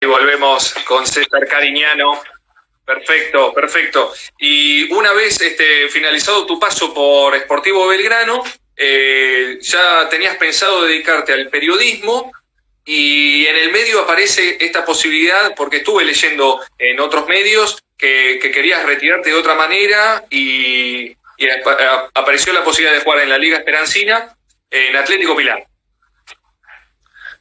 Y volvemos con César Cariñano. Perfecto, perfecto. Y una vez finalizado tu paso por Sportivo Belgrano, ya tenías pensado dedicarte al periodismo y en el medio aparece esta posibilidad, porque estuve leyendo en otros medios que querías retirarte de otra manera y apareció la posibilidad de jugar en la Liga Esperancina en Atlético Pilar.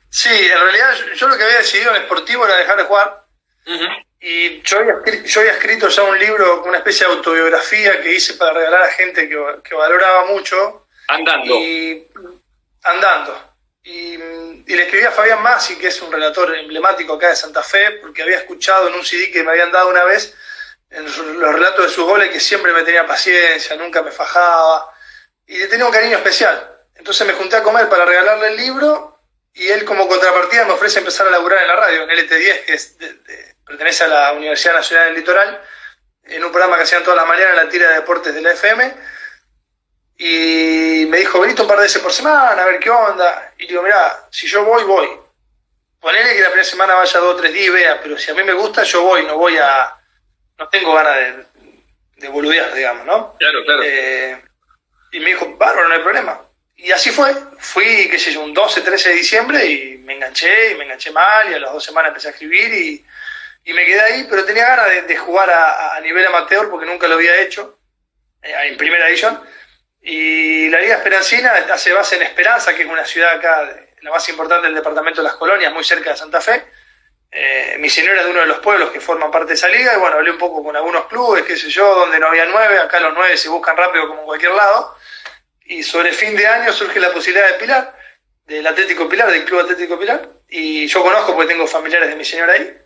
Sí, en realidad yo lo que había decidido en Sportivo era dejar de jugar. Uh-huh. Y yo había escrito ya un libro, una especie de autobiografía que hice para regalar a gente que valoraba mucho. Andando. Y le escribí a Fabián Massi, que es un relator emblemático acá de Santa Fe, porque había escuchado en un CD que me habían dado una vez en los relatos de sus goles que siempre me tenía paciencia, nunca me fajaba, y le tenía un cariño especial. Entonces me junté a comer para regalarle el libro, y él como contrapartida me ofrece empezar a laburar en la radio, en LT10, que pertenece a la Universidad Nacional del Litoral, en un programa que hacían todas las mañanas, la tira de deportes de la FM, y me dijo, venite un par de veces por semana, a ver qué onda. Y digo, mirá, si yo voy. Ponele que la primera semana vaya 2 o 3 días y vea, pero si a mí me gusta, yo voy, no tengo ganas de boludear, digamos, ¿no? Claro. Y me dijo, bárbaro, no hay problema. Y así fui, qué sé yo, un 12, 13 de diciembre y me enganché mal, y a las 2 semanas empecé a escribir y me quedé ahí, pero tenía ganas de jugar a nivel amateur porque nunca lo había hecho, en primera división. Y la Liga Esperancina hace base en Esperanza, que es una ciudad acá, la más importante del departamento de Las Colonias, muy cerca de Santa Fe. Mi señora es de uno de los pueblos que forman parte de esa liga, y bueno, hablé un poco con algunos clubes, qué sé yo, donde no había 9, acá los 9 se buscan rápido como en cualquier lado. Y sobre fin de año surge la posibilidad de Pilar, del Atlético Pilar, del Club Atlético Pilar, y yo conozco porque tengo familiares de mi señora ahí,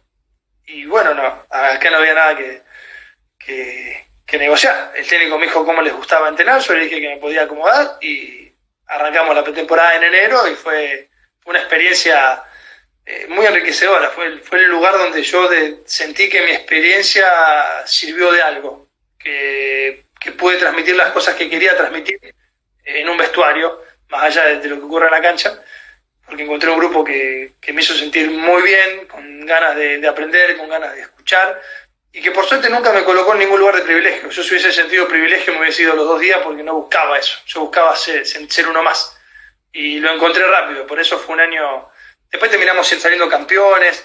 y bueno, acá no había nada que negociar. El técnico me dijo cómo les gustaba entrenar, yo le dije que me podía acomodar, y arrancamos la pretemporada en enero, y fue una experiencia muy enriquecedora. Fue el lugar donde yo sentí que mi experiencia sirvió de algo, que pude transmitir las cosas que quería transmitir en un vestuario, más allá de lo que ocurre en la cancha, porque encontré un grupo que me hizo sentir muy bien, con ganas de aprender, con ganas de escuchar, y que por suerte nunca me colocó en ningún lugar de privilegio. Yo si hubiese sentido privilegio me hubiese ido los 2 días porque no buscaba eso, yo buscaba ser uno más, y lo encontré rápido. Por eso fue un año. Después terminamos saliendo campeones,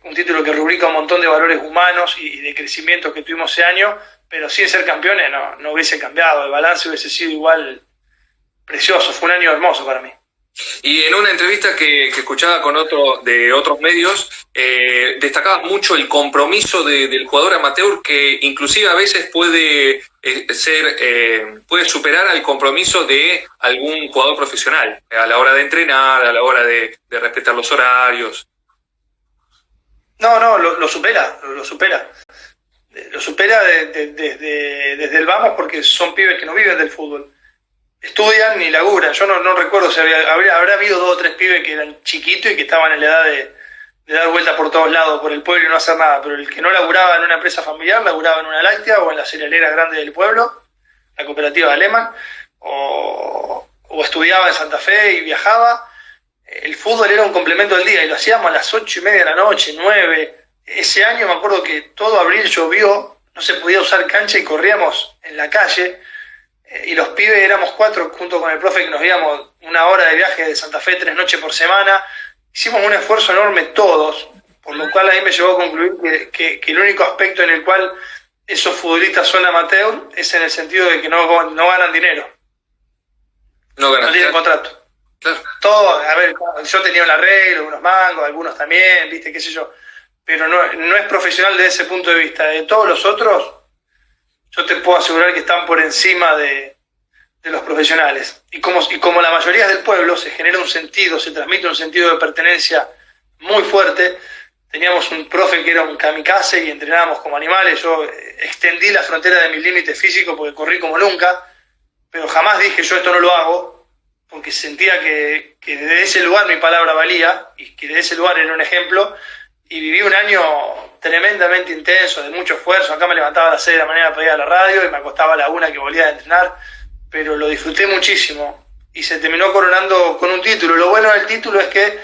un título que rubrica un montón de valores humanos y de crecimiento que tuvimos ese año, pero sin ser campeones no hubiese cambiado, el balance hubiese sido igual precioso. Fue un año hermoso para mí. Y en una entrevista que escuchaba de otros medios, destacabas mucho el compromiso del jugador amateur, que inclusive a veces puede superar al compromiso de algún jugador profesional, a la hora de entrenar, a la hora de respetar los horarios. No, lo supera. Lo supera desde el vamos, porque son pibes que no viven del fútbol. Estudian ni laburan. Yo no recuerdo si habrá habido 2 o 3 pibes que eran chiquitos y que estaban en la edad de dar vueltas por todos lados, por el pueblo, y no hacer nada. Pero el que no laburaba en una empresa familiar, laburaba en una láctea o en la cerealera grande del pueblo, la cooperativa de Alemán, o estudiaba en Santa Fe y viajaba. El fútbol era un complemento del día y lo hacíamos a las 8:30 de la noche, 9. Ese año me acuerdo que todo abril llovió, no se podía usar cancha y corríamos en la calle. Y los pibes éramos 4 junto con el profe, que nos íbamos 1 hora de viaje de Santa Fe 3 noches por semana. Hicimos un esfuerzo enorme todos, por lo cual ahí me llevó a concluir que el único aspecto en el cual esos futbolistas son amateur es en el sentido de que no ganan dinero. No tienen contrato. Claro. Todo, a ver, yo tenía un arreglo, unos mangos, algunos también, viste, qué sé yo, pero no es profesional desde ese punto de vista. De todos los otros, yo te puedo asegurar que están por encima de los profesionales. Y como la mayoría del pueblo, se genera se transmite un sentido de pertenencia muy fuerte. Teníamos un profe que era un kamikaze y entrenábamos como animales. Yo extendí la frontera de mis límites físicos porque corrí como nunca, pero jamás dije yo esto no lo hago, porque sentía que desde ese lugar mi palabra valía y que de ese lugar era un ejemplo. Y viví un año tremendamente intenso, de mucho esfuerzo. Acá me levantaba a las 6 de la mañana para ir a la radio y me acostaba a la 1 que volvía a entrenar, pero lo disfruté muchísimo y se terminó coronando con un título. Lo bueno del título es que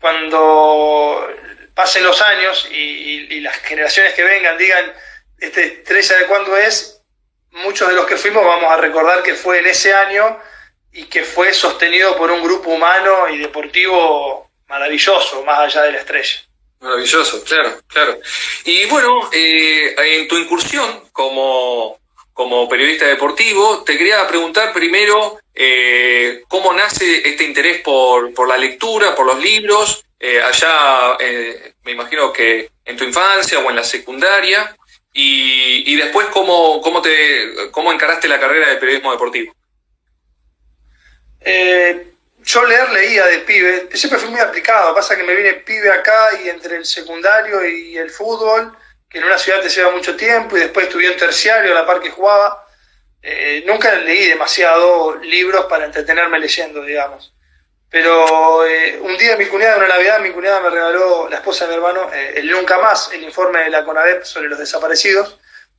cuando pasen los años y las generaciones que vengan digan, Estrella de cuándo es, muchos de los que fuimos vamos a recordar que fue en ese año y que fue sostenido por un grupo humano y deportivo maravilloso, más allá de la Estrella. Maravilloso, claro, claro. Y bueno, en tu incursión como periodista deportivo, te quería preguntar primero cómo nace este interés por la lectura, por los libros, allá me imagino que en tu infancia o en la secundaria, y después cómo encaraste la carrera de periodismo deportivo. Yo leía de pibe, siempre fui muy aplicado, pasa que me vine pibe acá y entre el secundario y el fútbol, que en una ciudad te lleva mucho tiempo, y después estudié en terciario, a la par que jugaba, nunca leí demasiado libros para entretenerme leyendo, digamos. Pero un día mi cuñada, una Navidad, mi cuñada me regaló, la esposa de mi hermano, el Nunca Más, el informe de la CONADEP sobre los desaparecidos,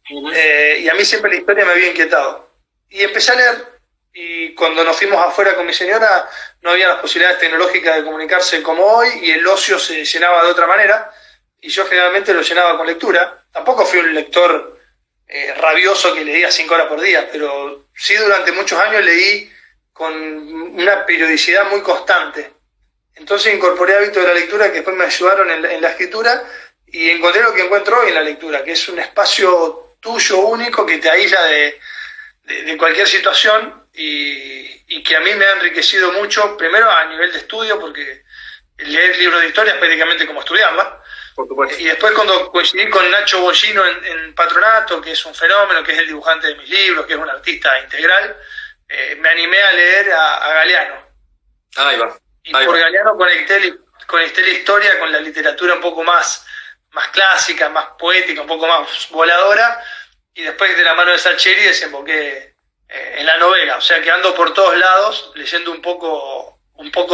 y a mí siempre la historia me había inquietado. Y empecé a leer. Y cuando nos fuimos afuera con mi señora no había las posibilidades tecnológicas de comunicarse como hoy y el ocio se llenaba de otra manera y yo generalmente lo llenaba con lectura. Tampoco fui un lector rabioso que leía 5 horas por día, pero sí durante muchos años leí con una periodicidad muy constante. Entonces incorporé hábitos de la lectura que después me ayudaron en la escritura y encontré lo que encuentro hoy en la lectura, que es un espacio tuyo único que te aísla de cualquier situación y que a mí me ha enriquecido mucho, primero a nivel de estudio, porque leer libros de historia es prácticamente como estudiarla, y después cuando coincidí con Nacho Bollino en Patronato, que es un fenómeno, que es el dibujante de mis libros, que es un artista integral, me animé a leer a Galeano. Ahí va. Y por Galeano conecté la historia con la literatura un poco más clásica, más poética, un poco más voladora, y después de la mano de Sacheri desemboqué en la novela, o sea que ando por todos lados leyendo un poco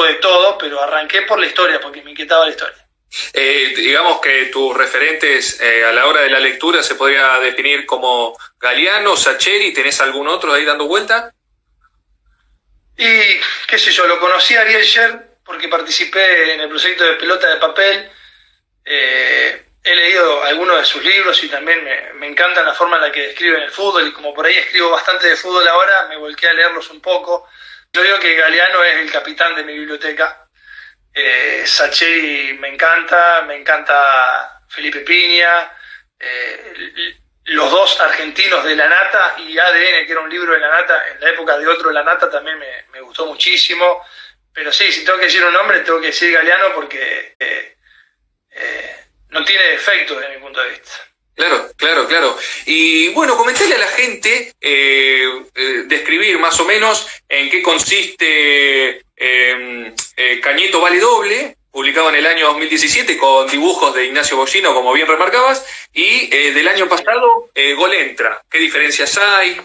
de todo, pero arranqué por la historia porque me inquietaba la historia. Digamos que tus referentes a la hora de la lectura se podría definir como Galeano, Sacheri. ¿Tenés algún otro ahí dando vuelta? Y qué sé yo, lo conocí a Ariel Sher porque participé en el proyecto de Pelota de Papel. He leído algunos de sus libros y también me encanta la forma en la que describen el fútbol, y como por ahí escribo bastante de fútbol ahora, me volqué a leerlos un poco. Yo digo que Galeano es el capitán de mi biblioteca. Sacheri me encanta Felipe Piña, los dos argentinos de La Nata y ADN, que era un libro de La Nata, en la época de otro La Nata también me gustó muchísimo. Pero sí, si tengo que decir un nombre, tengo que decir Galeano porque no tiene defecto desde mi punto de vista. Claro. Y bueno, comentarle a la gente, describir más o menos en qué consiste Cañeto Vale Doble, publicado en el año 2017 con dibujos de Ignacio Bollino, como bien remarcabas, y del año pasado, Gol Entra. ¿Qué diferencias hay?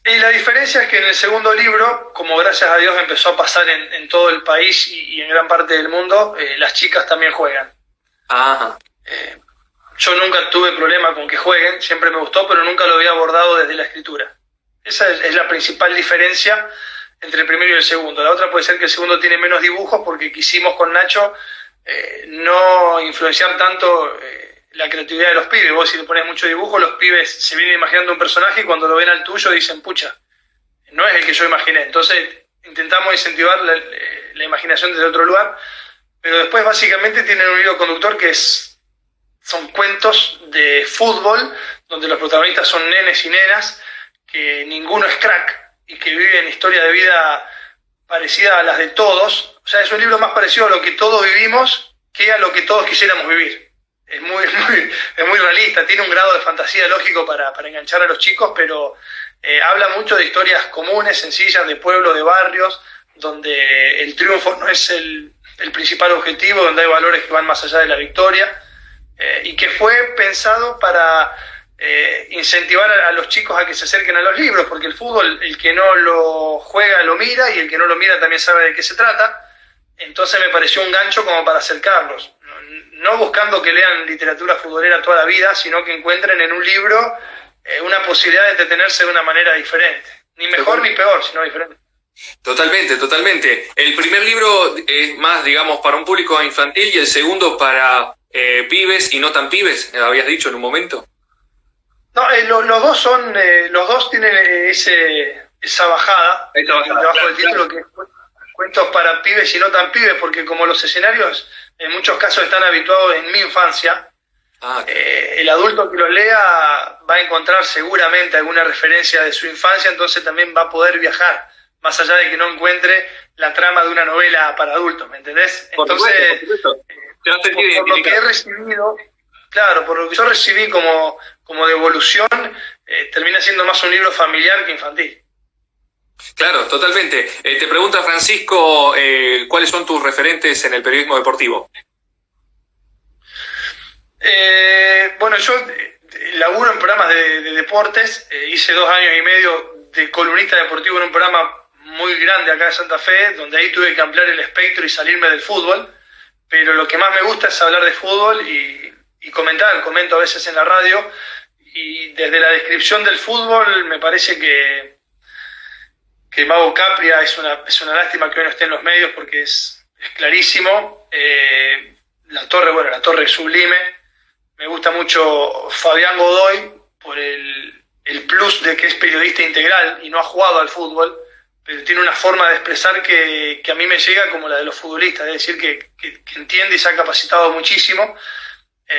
Y la diferencia es que en el segundo libro, como gracias a Dios empezó a pasar en todo el país y en gran parte del mundo, las chicas también juegan. Ajá. Yo nunca tuve problema con que jueguen, siempre me gustó, pero nunca lo había abordado desde la escritura. Esa es la principal diferencia entre el primero y el segundo. La otra puede ser que el segundo tiene menos dibujos porque quisimos con Nacho no influenciar tanto la creatividad de los pibes. Vos si le pones mucho dibujo, los pibes se vienen imaginando un personaje y cuando lo ven al tuyo dicen, pucha, no es el que yo imaginé. Entonces intentamos incentivar la imaginación desde otro lugar, pero después básicamente tienen un hilo conductor que son cuentos de fútbol, donde los protagonistas son nenes y nenas, que ninguno es crack y que viven historia de vida parecida a las de todos. O sea, es un libro más parecido a lo que todos vivimos que a lo que todos quisiéramos vivir. Es muy realista, tiene un grado de fantasía lógico para enganchar a los chicos, pero habla mucho de historias comunes, sencillas, de pueblos, de barrios, donde el triunfo no es el principal objetivo, donde hay valores que van más allá de la victoria, y que fue pensado para incentivar a los chicos a que se acerquen a los libros, porque el fútbol, el que no lo juega lo mira, y el que no lo mira también sabe de qué se trata. Entonces me pareció un gancho como para acercarlos, no buscando que lean literatura futbolera toda la vida, sino que encuentren en un libro una posibilidad de entretenerse de una manera diferente, ni mejor ni peor, sino diferente. Totalmente, totalmente. El primer libro es más, digamos, para un público infantil y el segundo para pibes y no tan pibes, habías dicho en un momento. No, los dos tienen esa bajada, debajo del título, que es cuentos para pibes y no tan pibes, porque como los escenarios en muchos casos están habituados en mi infancia, el adulto que los lea va a encontrar seguramente alguna referencia de su infancia, entonces también va a poder viajar, más allá de que no encuentre la trama de una novela para adultos, ¿me entendés? Entonces, por lo que he recibido, claro, por lo que yo recibí como devolución, termina siendo más un libro familiar que infantil. Claro, totalmente. Te pregunta Francisco, ¿cuáles son tus referentes en el periodismo deportivo? Bueno, yo laburo en programas de deportes, hice 2 años y medio de columnista deportivo en un programa muy grande acá de Santa Fe, donde ahí tuve que ampliar el espectro y salirme del fútbol, pero lo que más me gusta es hablar de fútbol y comento a veces en la radio, y desde la descripción del fútbol me parece que Mago Capria es una lástima que hoy no esté en los medios porque es clarísimo. La Torre es sublime. Me gusta mucho Fabián Godoy por el plus de que es periodista integral y no ha jugado al fútbol, pero tiene una forma de expresar que a mí me llega como la de los futbolistas, es decir, que entiende y se ha capacitado muchísimo.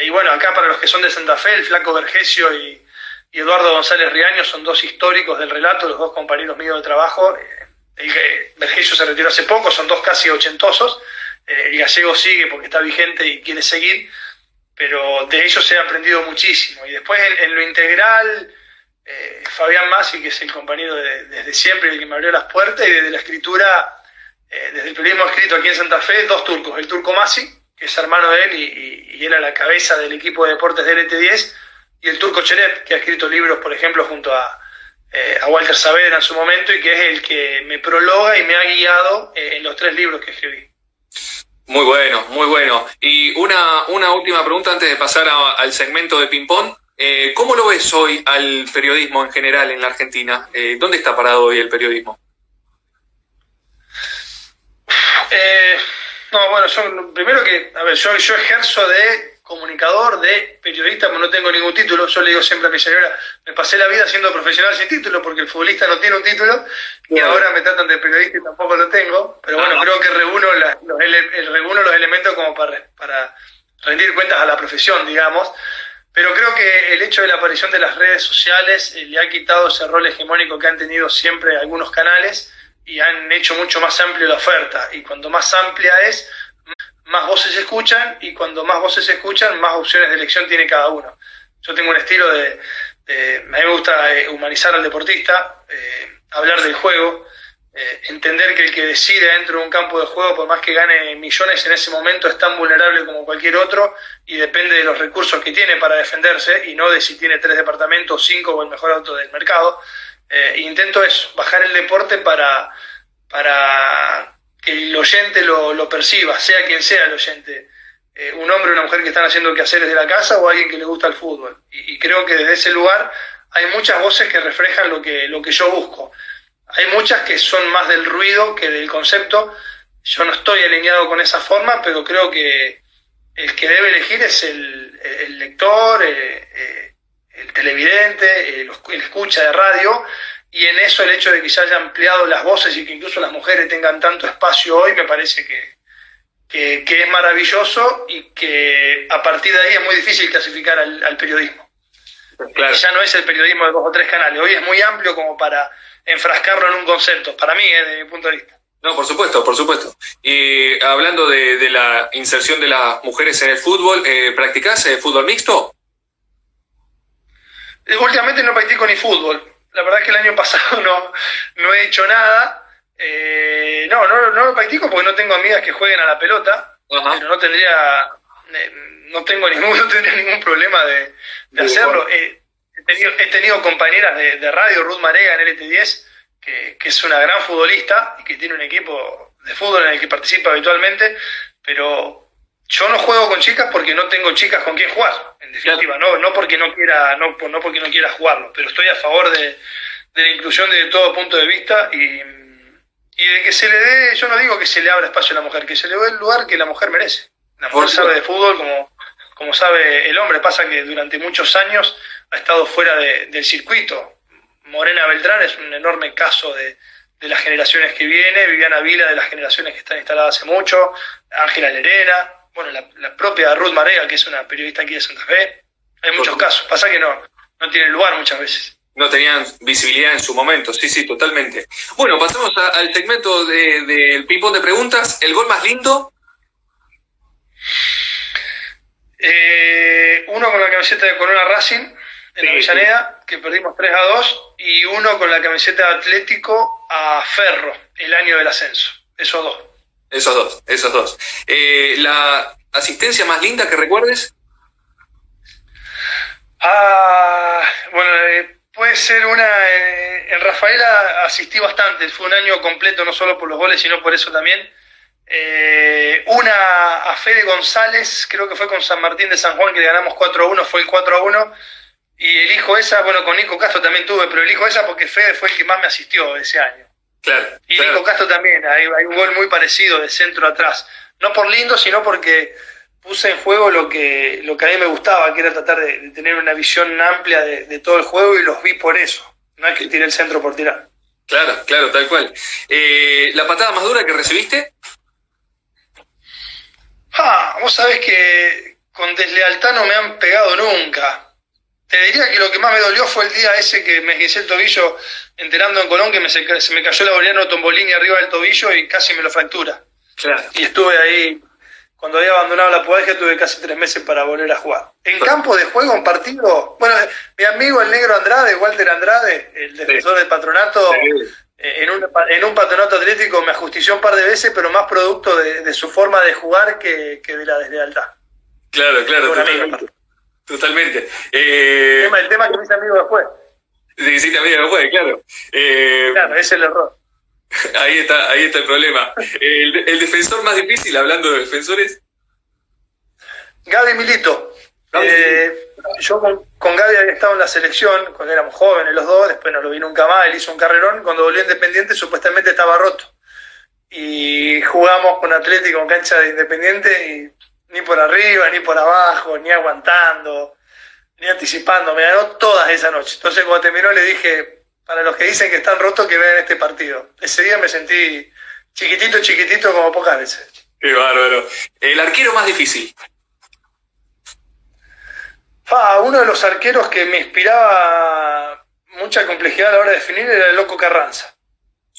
Y bueno, acá para los que son de Santa Fe, el Flaco Vergesio y Eduardo González Riaño son 2 históricos del relato, los 2 compañeros míos de trabajo. Vergesio se retiró hace poco, son 2 casi ochentosos. El Gallego sigue porque está vigente y quiere seguir, pero de ellos he aprendido muchísimo. Y después en lo integral, Fabián Masi, que es el compañero desde siempre, el que me abrió las puertas, y desde la escritura, desde el periodismo escrito aquí en Santa Fe, 2 turcos, el turco Masi, que es hermano de él y él a la cabeza del equipo de deportes de LT10, y el turco Cheret, que ha escrito libros, por ejemplo, junto a Walter Saavedra en su momento, y que es el que me prologa y me ha guiado en los 3 libros que escribí. Muy bueno, muy bueno. Y una última pregunta antes de pasar al segmento de ping-pong. ¿Cómo lo ves hoy al periodismo en general en la Argentina? ¿Dónde está parado hoy el periodismo? No, bueno, primero yo ejerzo de comunicador, de periodista, pero no tengo ningún título. Yo le digo siempre a mi señora, me pasé la vida siendo profesional sin título, porque el futbolista no tiene un título, y ahora me tratan de periodista y tampoco lo tengo, pero bueno, creo que reúno los elementos como para rendir cuentas a la profesión, digamos. Pero creo que el hecho de la aparición de las redes sociales le ha quitado ese rol hegemónico que han tenido siempre algunos canales y han hecho mucho más amplio la oferta. Y cuando más amplia es, más voces se escuchan, y cuando más voces se escuchan, más opciones de elección tiene cada uno. Yo tengo un estilo a mí me gusta humanizar al deportista, hablar del juego, entender que el que decide dentro de un campo de juego, por más que gane millones en ese momento, es tan vulnerable como cualquier otro y depende de los recursos que tiene para defenderse y no de si tiene 3 departamentos, 5 o el mejor auto del mercado. Intento eso, bajar el deporte para que el oyente lo perciba, sea quien sea el oyente, un hombre o una mujer que están haciendo quehaceres de la casa o alguien que le gusta el fútbol. Y creo que desde ese lugar hay muchas voces que reflejan lo que yo busco. Hay muchas que son más del ruido que del concepto. Yo no estoy alineado con esa forma, pero creo que el que debe elegir es el lector, el televidente, el escucha de radio, y en eso el hecho de que se haya ampliado las voces y que incluso las mujeres tengan tanto espacio hoy me parece que es maravilloso, y que a partir de ahí es muy difícil clasificar al periodismo. Claro. Ya no es el periodismo de 2 o 3 canales, hoy es muy amplio como para enfrascarlo en un concepto, para mí, desde mi punto de vista. No, por supuesto, por supuesto. Y hablando de la inserción de las mujeres en el fútbol, ¿practicás fútbol mixto? Últimamente no practico ni fútbol. La verdad es que el año pasado no he hecho nada. No lo practico porque no tengo amigas que jueguen a la pelota. Ajá. Pero no tendría ningún problema de hacerlo. He tenido compañeras de radio, Ruth Marega en LT10, que es una gran futbolista y que tiene un equipo de fútbol en el que participa habitualmente, pero yo no juego con chicas porque no tengo chicas con quien jugar, en definitiva, no porque no quiera jugarlo, pero estoy a favor de la inclusión desde todo punto de vista, Y de que se le dé, yo no digo que se le abra espacio a la mujer, que se le dé el lugar que la mujer merece. La mujer sabe de fútbol como sabe el hombre. Pasa que durante muchos años ha estado fuera del circuito. Morena Beltrán es un enorme caso de las generaciones que viene, Viviana Vila de las generaciones que están instaladas hace mucho, Ángela Lerena, bueno, la propia Ruth Marega, que es una periodista aquí de Santa Fe. Hay muchos casos. Pasa que no tienen lugar muchas veces. No tenían visibilidad en su momento, sí, totalmente. Bueno, pasamos al segmento del ping-pong de preguntas. ¿El gol más lindo? Uno con la camiseta de Corona Racing, en Avellaneda, que perdimos 3-2, y uno con la camiseta de Atlético a Ferro, el año del ascenso. Esos dos. ¿La asistencia más linda que recuerdes? Bueno, puede ser una... en Rafaela asistí bastante, fue un año completo, no solo por los goles, sino por eso también. Una a Fede González, creo que fue con San Martín de San Juan, que le ganamos 4-1, fue el 4-1. Y elijo esa, bueno, con Nico Castro también tuve, pero elijo esa porque Fede fue el que más me asistió ese año. Claro. Y Nico Castro también, hay un gol muy parecido de centro atrás. No por lindo, sino porque puse en juego lo que a mí me gustaba, que era tratar de tener una visión amplia de todo el juego, y los vi por eso. No es que tiré el centro por tirar. Claro, tal cual. ¿La patada más dura que recibiste? Vos sabés que con deslealtad no me han pegado nunca. Te diría que lo que más me dolió fue el día ese que me esguincé el tobillo enterando en Colón, que se me cayó el Laureano Tombolini arriba del tobillo y casi me lo fractura. Claro. Y estuve ahí, cuando había abandonado la pubalgia, tuve casi 3 meses para volver a jugar. En campo de juego, en partido, bueno, mi amigo el negro Andrade, Walter Andrade, el defensor del Patronato, en un Patronato Atlético me ajustició un par de veces, pero más producto de su forma de jugar que de la deslealtad. Claro, totalmente. El tema que me hice amigo después. Sí, sí, también después, claro. Claro, ese es el error. Ahí está el problema. El defensor más difícil, hablando de defensores. Gaby Milito. Yo con Gaby había estado en la selección cuando éramos jóvenes los dos, después no lo vi nunca más, él hizo un carrerón, cuando volvió a Independiente supuestamente estaba roto. Y jugamos con Atlético en cancha de Independiente y ni por arriba, ni por abajo, ni aguantando, ni anticipando, me ganó todas esa noche. Entonces cuando terminó le dije, para los que dicen que están rotos, que vean este partido. Ese día me sentí chiquitito como pocas veces. Qué bárbaro. El arquero más difícil. Uno de los arqueros que me inspiraba mucha complejidad a la hora de definir era el Loco Carranza.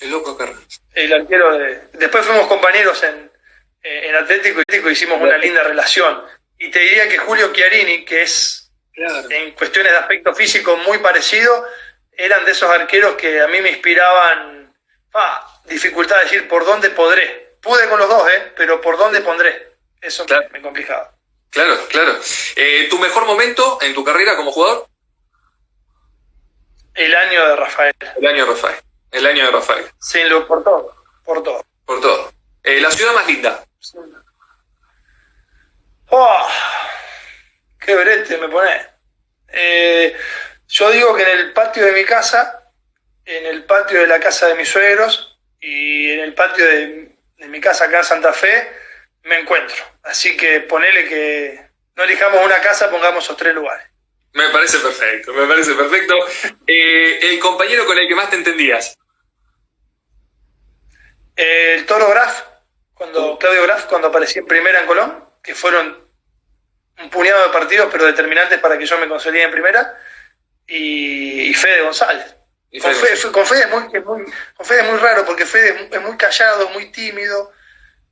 El Loco Carranza. El arquero Después fuimos compañeros en Atlético y hicimos una linda relación. Y te diría que Julio Chiarini, que es en cuestiones de aspecto físico muy parecido, eran de esos arqueros que a mí me inspiraban dificultad de decir por dónde podré. Pude con los dos, pero por dónde pondré. Eso me complicaba. Claro. ¿Tu mejor momento en tu carrera como jugador? El año de Rafael. El año de Rafael. Sí, por todo. La ciudad más linda. Qué brete me pone. Yo digo que en el patio de mi casa, en el patio de la casa de mis suegros y en el patio de mi casa acá en Santa Fe me encuentro. Así que ponele que no elijamos una casa, pongamos esos 3 lugares. Me parece perfecto. El compañero con el que más te entendías. El Toro Graf, Claudio Graf, cuando aparecí en primera en Colón, que fueron un puñado de partidos, pero determinantes para que yo me consolide en primera, y Fede González. Con Fede es muy raro, porque Fede es muy callado, muy tímido.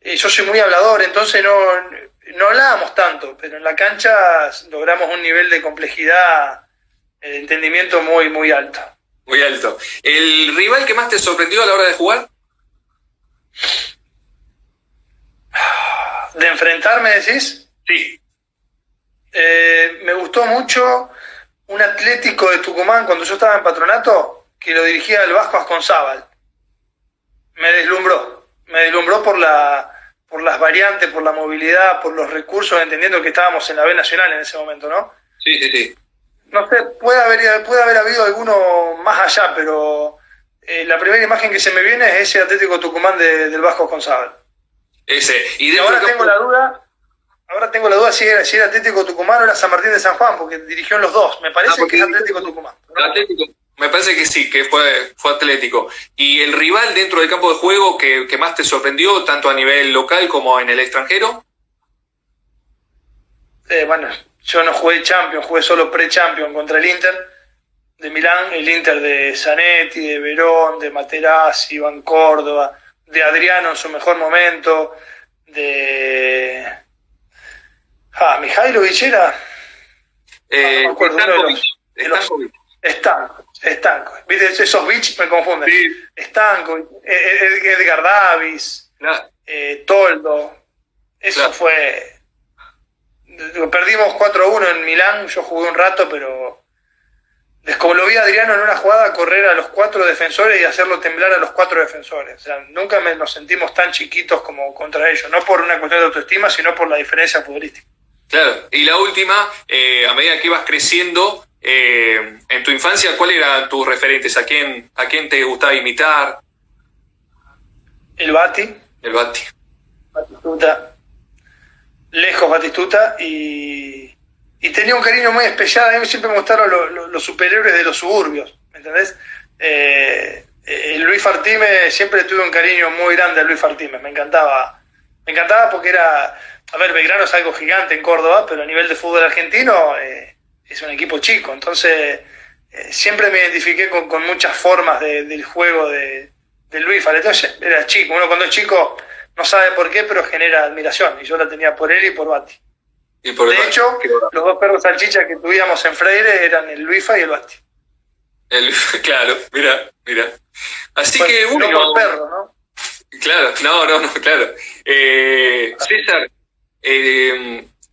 Yo soy muy hablador, entonces no hablábamos tanto, pero en la cancha logramos un nivel de complejidad, de entendimiento muy, muy alto. Muy alto. ¿El rival que más te sorprendió a la hora de jugar? ¿De enfrentarme, decís? Sí. Me gustó mucho un Atlético de Tucumán cuando yo estaba en Patronato, que lo dirigía el Vasco Asconzábal. Me deslumbró por las variantes, por la movilidad, por los recursos, entendiendo que estábamos en la B Nacional en ese momento, ¿no? Sí. No sé, puede haber habido alguno más allá, pero La primera imagen que se me viene es ese Atlético Tucumán del Vasco González. Ese. Y ahora tengo la duda si era Atlético Tucumán o era San Martín de San Juan, porque dirigió en los dos. Me parece que es Atlético Tucumán. Atlético, me parece que sí, que fue Atlético. ¿Y el rival dentro del campo de juego que más te sorprendió, tanto a nivel local como en el extranjero? Bueno, yo no jugué Champions, jugué solo pre-Champions contra el Inter de Milán, el Inter de Zanetti, de Verón, de Materazzi, Iván Córdoba, de Adriano en su mejor momento, de... Mihailovic era... no me acuerdo, Stankovic. ¿Viste? Esos Vich me confunden. Sí. Stankovic, Edgar Davis, claro. Toldo. Eso claro. Fue... Perdimos 4-1 en Milán, yo jugué un rato, pero... Como lo vi a Adriano en una jugada correr a los 4 defensores y hacerlo temblar a los 4 defensores. O sea, nunca nos sentimos tan chiquitos como contra ellos. No por una cuestión de autoestima, sino por la diferencia futbolística. Claro. Y la última, a medida que ibas creciendo, en tu infancia, ¿cuáles eran tus referentes? ¿A quién te gustaba imitar? El Bati. Batistuta. Lejos Batistuta y tenía un cariño muy especial. A mí siempre me gustaron los superhéroes de los suburbios, ¿me entendés? Luis Fartime, siempre tuve un cariño muy grande a Luis Fartime, me encantaba porque era, a ver, Belgrano es algo gigante en Córdoba, pero a nivel de fútbol argentino es un equipo chico, entonces siempre me identifiqué con muchas formas del juego de Luis Fartime. Entonces era chico, uno cuando es chico no sabe por qué, pero genera admiración, y yo la tenía por él y por Bati. De hecho, los dos perros salchichas que tuvimos en Freire eran el Luifa y el Basti. Claro, mira. Así pues, que uno... No por perro, ¿no? Claro, no, claro. César,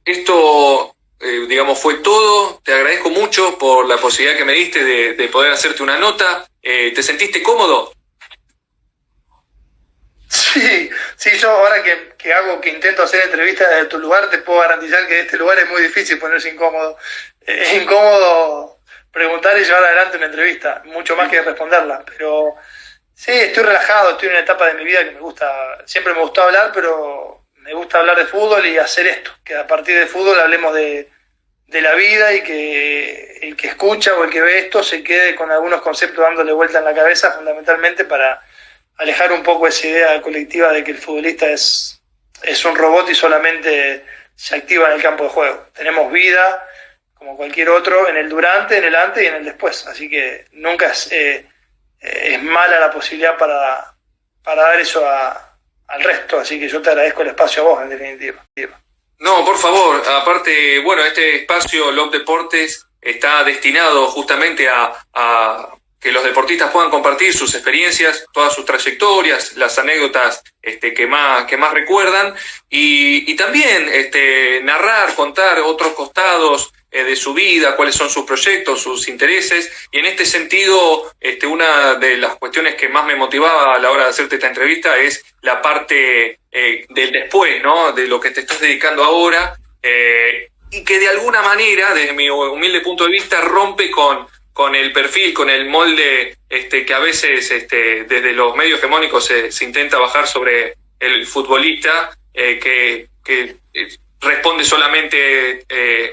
esto, digamos, fue todo. Te agradezco mucho por la posibilidad que me diste de poder hacerte una nota. ¿Te sentiste cómodo? Sí, yo ahora que intento hacer entrevistas de tu lugar, te puedo garantizar que en este lugar es muy difícil ponerse incómodo. Es incómodo preguntar y llevar adelante una entrevista, mucho más que responderla. Pero sí, estoy relajado, estoy en una etapa de mi vida que siempre me gustó hablar, pero me gusta hablar de fútbol y hacer esto, que a partir del fútbol hablemos de la vida y que el que escucha o el que ve esto se quede con algunos conceptos dándole vuelta en la cabeza, fundamentalmente para alejar un poco esa idea colectiva de que el futbolista es un robot y solamente se activa en el campo de juego. Tenemos vida, como cualquier otro, en el durante, en el antes y en el después. Así que nunca es mala la posibilidad para dar eso al resto. Así que yo te agradezco el espacio a vos, en definitiva. No, por favor. Aparte, bueno, este espacio, Love Deportes, está destinado justamente a que los deportistas puedan compartir sus experiencias, todas sus trayectorias, las anécdotas que más recuerdan y también narrar, contar otros costados de su vida, cuáles son sus proyectos, sus intereses. Y en este sentido, una de las cuestiones que más me motivaba a la hora de hacerte esta entrevista es la parte del después, ¿no? De lo que te estás dedicando ahora y que de alguna manera, desde mi humilde punto de vista, rompe con el perfil, con el molde que a veces desde los medios hegemónicos se intenta bajar sobre el futbolista que responde solamente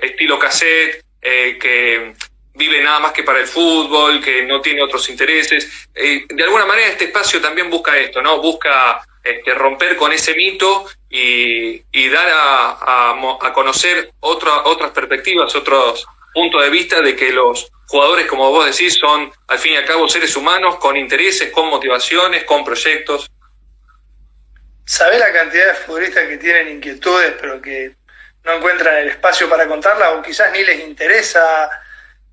estilo cassette, que vive nada más que para el fútbol, que no tiene otros intereses. De alguna manera este espacio también busca esto, ¿no? Busca romper con ese mito y dar a conocer otras perspectivas, otros puntos de vista de que los jugadores, como vos decís, son al fin y al cabo seres humanos con intereses, con motivaciones, con proyectos. ¿Sabés la cantidad de futbolistas que tienen inquietudes pero que no encuentran el espacio para contarlas o quizás ni les interesa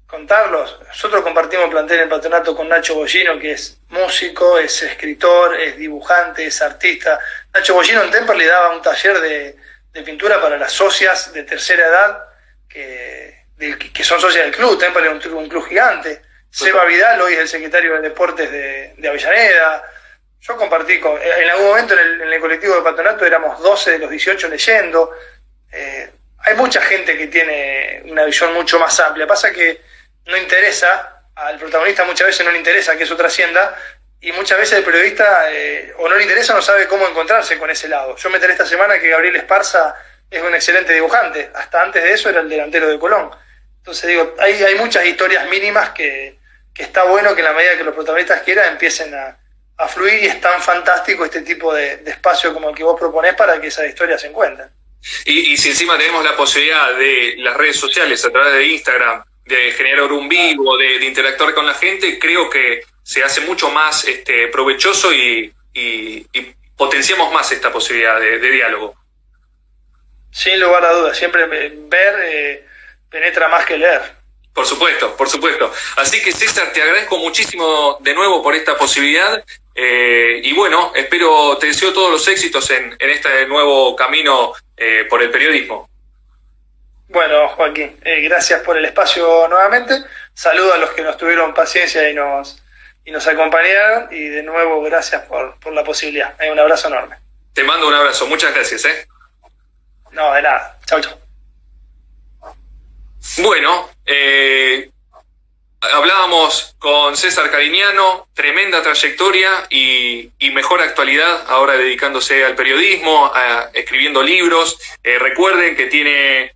contarlos? Nosotros compartimos plantel en Patronato con Nacho Bollino, que es músico, es escritor, es dibujante, es artista. Nacho Bollino en Temper le daba un taller de pintura para las socias de tercera edad que son socias del club. Temper es un club gigante. Seba Vidal hoy es el secretario de Deportes de Avellaneda. Yo compartí en algún momento en el colectivo de Patronato éramos 12 de los 18 leyendo. Hay mucha gente que tiene una visión mucho más amplia. Pasa que no interesa, al protagonista muchas veces no le interesa que eso trascienda y muchas veces el periodista o no le interesa o no sabe cómo encontrarse con ese lado. Yo me enteré esta semana que Gabriel Esparza es un excelente dibujante, hasta antes de eso era el delantero de Colón. Entonces digo, hay muchas historias mínimas que está bueno que en la medida que los protagonistas quieran empiecen a fluir, y es tan fantástico este tipo de espacio como el que vos proponés para que esas historias se encuentren. Y si encima tenemos la posibilidad de las redes sociales a través de Instagram, de generar un vivo, de interactuar con la gente, creo que se hace mucho más provechoso y potenciamos más esta posibilidad de diálogo. Sin lugar a dudas, siempre ver penetra más que leer. Por supuesto, por supuesto. Así que César, te agradezco muchísimo de nuevo por esta posibilidad y bueno, te deseo todos los éxitos en este nuevo camino por el periodismo. Bueno, Joaquín, gracias por el espacio nuevamente. Saludo a los que nos tuvieron paciencia y nos acompañaron, y de nuevo gracias por la posibilidad. Un abrazo enorme. Te mando un abrazo, muchas gracias. No, de nada. Chau, chau. Bueno, hablábamos con César Cariñano, tremenda trayectoria y mejor actualidad, ahora dedicándose al periodismo, escribiendo libros. Recuerden que tiene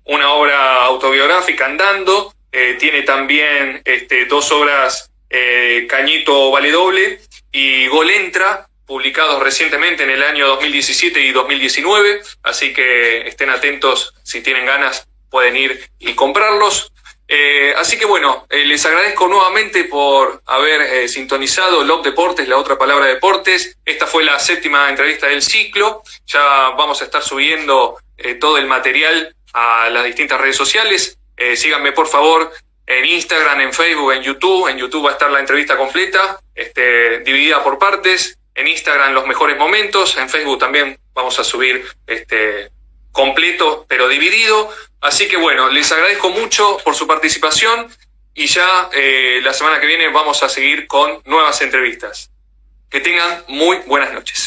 una obra autobiográfica andando, tiene también 2 obras, Cañito Valedoble y Gol Entra, publicados recientemente en el año 2017 y 2019, así que estén atentos, si tienen ganas pueden ir y comprarlos. Así que bueno, les agradezco nuevamente por haber sintonizado Log Deportes, la otra palabra deportes. Esta fue la 7ª entrevista del ciclo. Ya vamos a estar subiendo todo el material a las distintas redes sociales. Síganme por favor en Instagram, en Facebook, en YouTube. En YouTube va a estar la entrevista completa, dividida por partes. En Instagram los mejores momentos. En Facebook también vamos a subir completo pero dividido. Así que bueno, les agradezco mucho por su participación y ya la semana que viene vamos a seguir con nuevas entrevistas. Que tengan muy buenas noches.